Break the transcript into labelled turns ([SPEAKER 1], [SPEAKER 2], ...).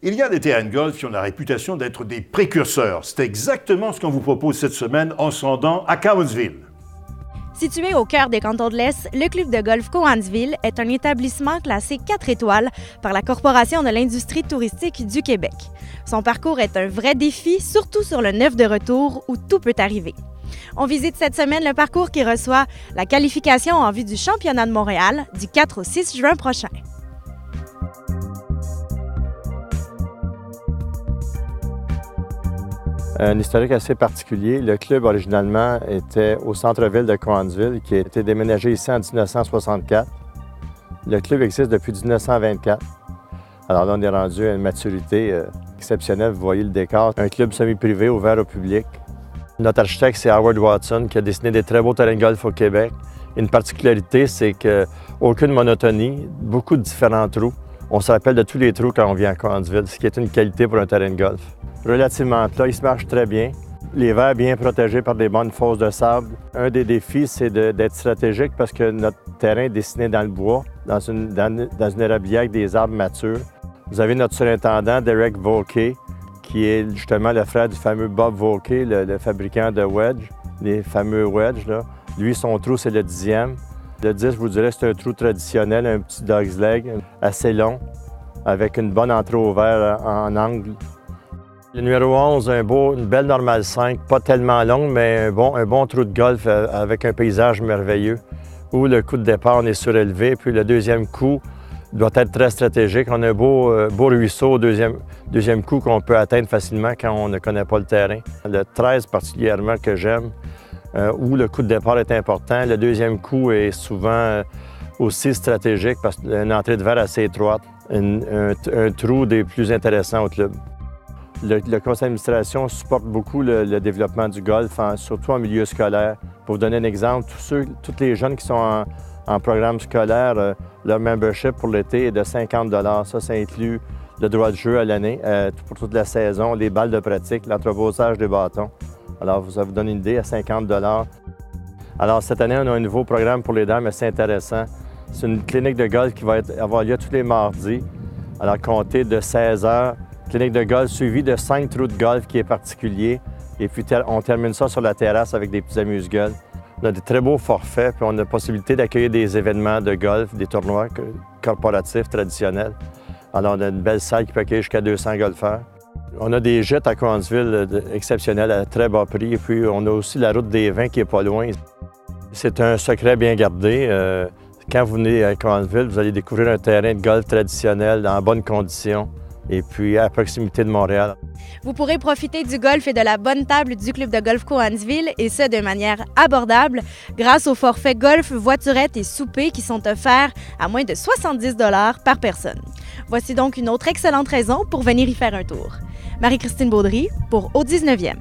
[SPEAKER 1] Il y a des terrains de golf qui ont la réputation d'être des précurseurs. C'est exactement ce qu'on vous propose cette semaine en se rendant à Cowansville.
[SPEAKER 2] Situé au cœur des cantons de l'Est, le club de golf Cowansville est un établissement classé 4 étoiles par la Corporation de l'industrie touristique du Québec. Son parcours est un vrai défi, surtout sur le 9 de retour où tout peut arriver. On visite cette semaine le parcours qui reçoit la qualification en vue du championnat de Montréal du 4 au 6 juin prochain.
[SPEAKER 3] Un historique assez particulier. Le club, originalement, était au centre-ville de Cowansville, qui a été déménagé ici en 1964. Le club existe depuis 1924. Alors là, on est rendu à une maturité exceptionnelle. Vous voyez le décor. Un club semi-privé ouvert au public. Notre architecte, c'est Howard Watson, qui a dessiné des très beaux terrains de golf au Québec. Une particularité, c'est qu'aucune monotonie, beaucoup de différents trous. On se rappelle de tous les trous quand on vient à Cowansville, ce qui est une qualité pour un terrain de golf. Relativement plat, il se marche très bien. Les verts bien protégés par des bonnes fosses de sable. Un des défis, c'est d'être stratégique parce que notre terrain est dessiné dans le bois, dans une érablière avec des arbres matures. Vous avez notre surintendant, Derek Vauquet, qui est justement le frère du fameux Bob Vauquet, le fabricant de wedge, les fameux wedges, là. Lui, son trou, c'est le 10e. Le 10, je vous dirais, c'est un trou traditionnel, un petit dog's leg, assez long, avec une bonne entrée au vert en angle. Le numéro 11, une belle normale 5, pas tellement longue, mais un bon trou de golf avec un paysage merveilleux, où le coup de départ, on est surélevé, puis le deuxième coup doit être très stratégique. On a un beau ruisseau au deuxième coup qu'on peut atteindre facilement quand on ne connaît pas le terrain. Le 13 particulièrement que j'aime, où le coup de départ est important. Le deuxième coup est souvent aussi stratégique parce qu'une entrée de verre assez étroite, un trou des plus intéressants au club. Le conseil d'administration supporte beaucoup le développement du golf, surtout en milieu scolaire. Pour vous donner un exemple, tous les jeunes qui sont en programme scolaire, leur membership pour l'été est de 50 $. Ça inclut le droit de jeu à l'année, pour toute la saison, les balles de pratique, l'entreposage des bâtons. Alors, ça vous donne une idée, à 50 $. Alors, cette année, on a un nouveau programme pour les dames assez intéressant. C'est une clinique de golf qui va avoir lieu tous les mardis, alors compter de 16 h. Clinique de golf suivie de 5 trous de golf qui est particulier. Et puis, on termine ça sur la terrasse avec des petits amuse-gueules. On a des très beaux forfaits, puis on a la possibilité d'accueillir des événements de golf, des tournois corporatifs traditionnels. Alors, on a une belle salle qui peut accueillir jusqu'à 200 golfeurs. On a des gîtes à Cowansville exceptionnels à très bas prix. Et puis, on a aussi la route des vins qui n'est pas loin. C'est un secret bien gardé. Quand vous venez à Cowansville, vous allez découvrir un terrain de golf traditionnel en bonnes conditions et puis à proximité de Montréal.
[SPEAKER 2] Vous pourrez profiter du golf et de la bonne table du club de golf Cowansville et ce, de manière abordable grâce aux forfaits golf, voiturettes et souper qui sont offerts à moins de 70 $ par personne. Voici donc une autre excellente raison pour venir y faire un tour. Marie-Christine Baudry pour Au 19e.